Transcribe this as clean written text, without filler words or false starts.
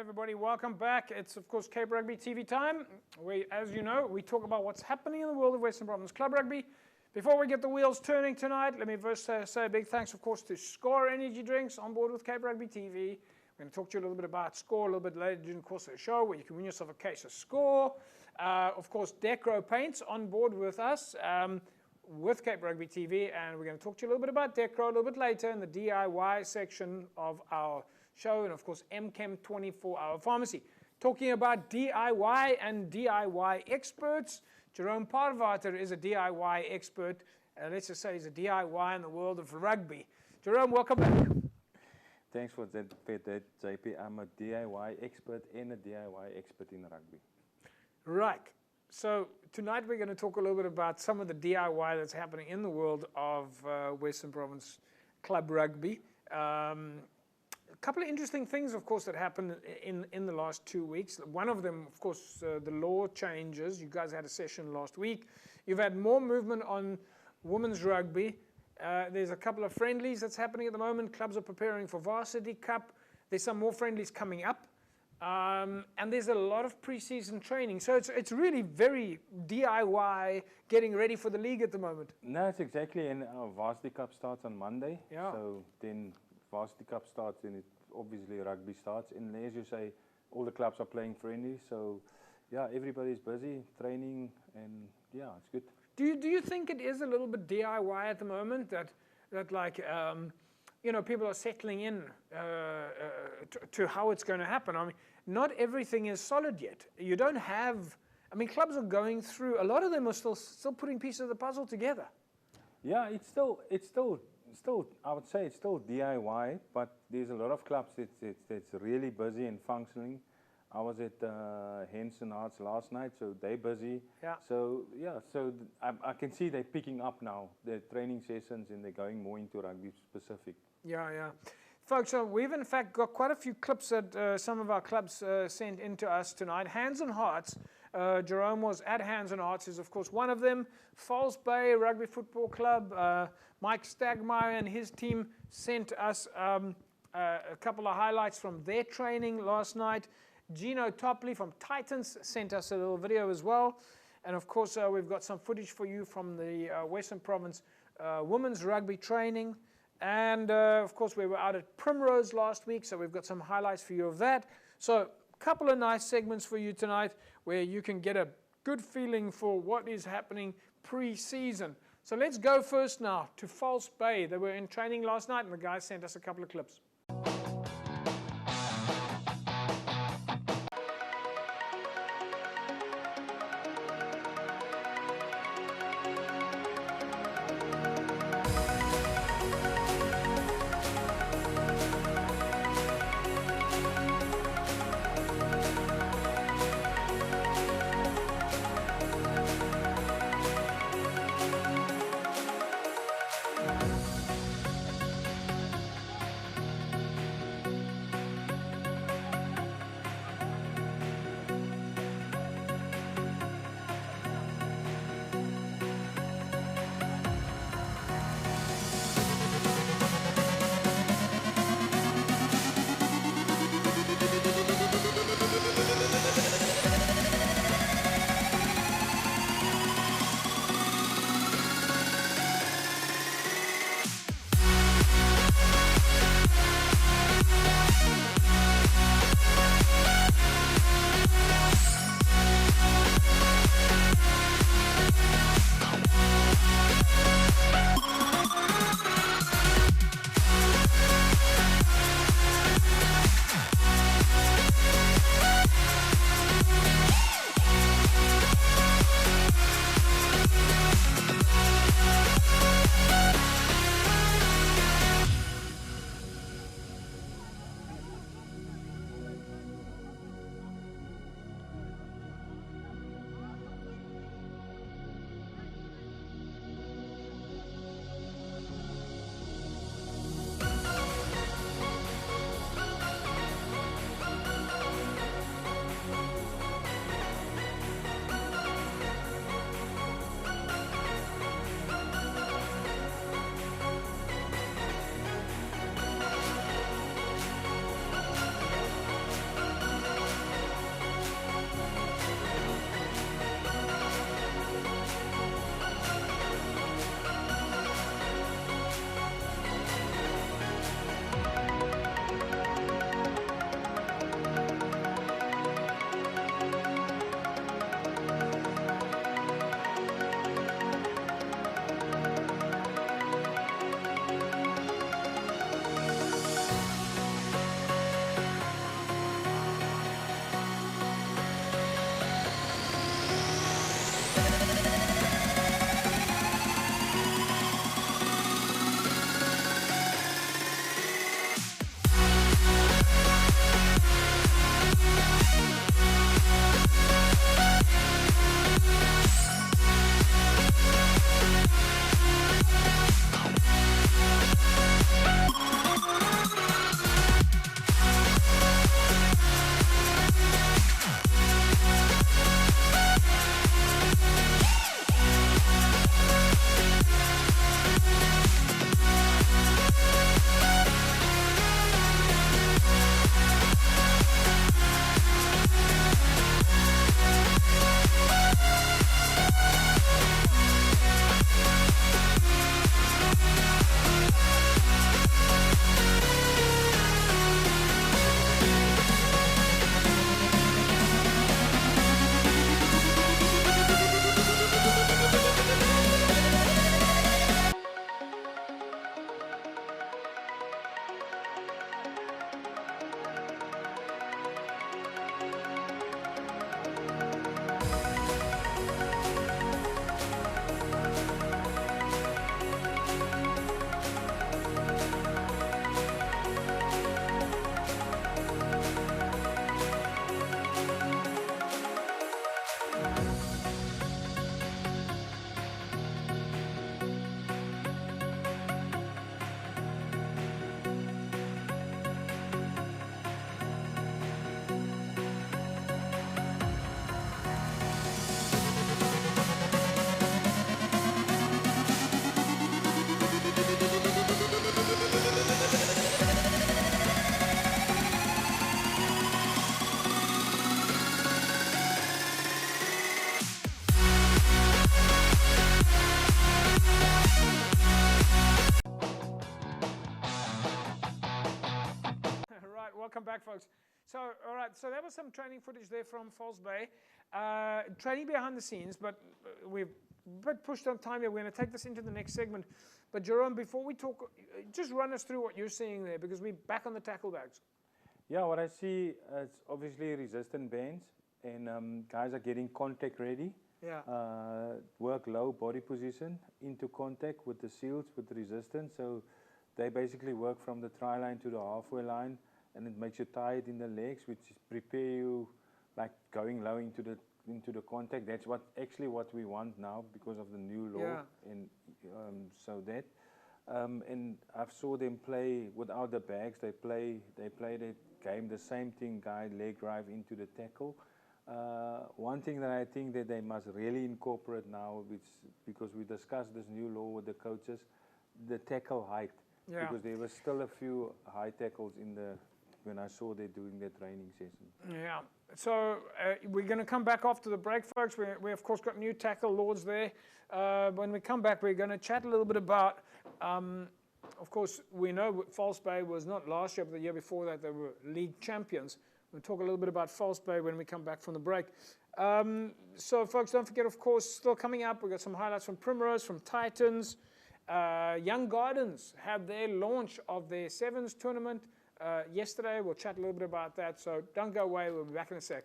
everybody, welcome back. It's of course Cape Rugby TV time. As you know, we talk about what's happening in the world of Western Province Club Rugby. Before we get the wheels turning tonight, let me first say a big thanks, of course, to Score Energy Drinks on board with Cape Rugby TV. We're going to talk to you a little bit about Score a little bit later during the course of the show, where you can win yourself a case of Score. Of course, Decro Paints on board with us with Cape Rugby TV, and we're going to talk to you a little bit about Decro a little bit later in the DIY section of our show, and of course MChem 24-hour pharmacy. Talking about DIY and DIY experts, Jerome Parvater is a DIY expert. Let's just say he's a DIY in the world of rugby. Jerome, welcome back. Thanks for that, JP. I'm a DIY expert and a DIY expert in rugby. Right. So tonight we're going to talk a little bit about some of the DIY that's happening in the world of Western Province Club Rugby. A couple of interesting things, of course, that happened in the last 2 weeks. One of them, of course, the law changes. You guys had a session last week. You've had more movement on women's rugby. There's a couple of friendlies that's happening at the moment. Clubs are preparing for Varsity Cup. There's some more friendlies coming up. And there's a lot of pre-season training. So it's really very DIY, getting ready for the league at the moment. No, it's exactly. And our Varsity Cup starts on Monday. Yeah. So then Varsity Cup starts, and obviously rugby starts. And as you say, all the clubs are playing friendly. So, yeah, everybody's busy training, and yeah, it's good. Do you think it is a little bit DIY at the moment, that like, you know, people are settling in to how it's going to happen? I mean, not everything is solid yet. You don't have, I mean, clubs are going through, a lot of them are still putting pieces of the puzzle together. Yeah, it's still, I would say it's still DIY, but there's a lot of clubs that's really busy and functioning. I was at Henson Hearts last night, so they're busy. Yeah. So yeah, so I can see they're picking up now their training sessions, and they're going more into rugby specific. Yeah. Folks, so we've in fact got quite a few clips that some of our clubs sent in to us tonight. Hands and Hearts, Jerome was at Hands and Hearts, is of course one of them. Falsebay Rugby Football Club, Mike Stagmeyer and his team sent us a couple of highlights from their training last night. Gino Topley from Titans sent us a little video as well. And of course, we've got some footage for you from the Western Province women's rugby training. And of course, we were out at Primrose last week, so we've got some highlights for you of that. So a couple of nice segments for you tonight where you can get a good feeling for what is happening pre-season. So let's go first now to Falsebay. They were in training last night, and the guys sent us a couple of clips. welcome back, folks. So, all right, so that was some training footage there from Falsebay. Training behind the scenes, but we've a bit pushed on time here. We're going to take this into the next segment. But Jerome, before we talk, just run us through what you're seeing there, because we're back on the tackle bags. Yeah, what I see is obviously resistant bands, and guys are getting contact ready. Yeah. Work low body position into contact with the seals, with the resistance. So they basically work from the try line to the halfway line, and it makes you tight in the legs, which prepare you like going low into the contact. That's what we want now because of the new law. Yeah. And and I saw them play without the bags. They play the game the same thing, guy leg drive into the tackle. One thing that I think that they must really incorporate now, because we discussed this new law with the coaches, the tackle height. Yeah. Because there was still a few high tackles when I saw they doing their training session. Yeah. So we're going to come back after the break, folks. We of course got new tackle laws there. When we come back, we're going to chat a little bit about. Of course, we know Falsebay was not last year, but the year before that they were league champions. We'll talk a little bit about Falsebay when we come back from the break. So, folks, don't forget, of course, still coming up, we've got some highlights from Primrose, from Titans. Young Gardens had their launch of their Sevens tournament yesterday. We'll chat a little bit about that, so don't go away. We'll be back in a sec.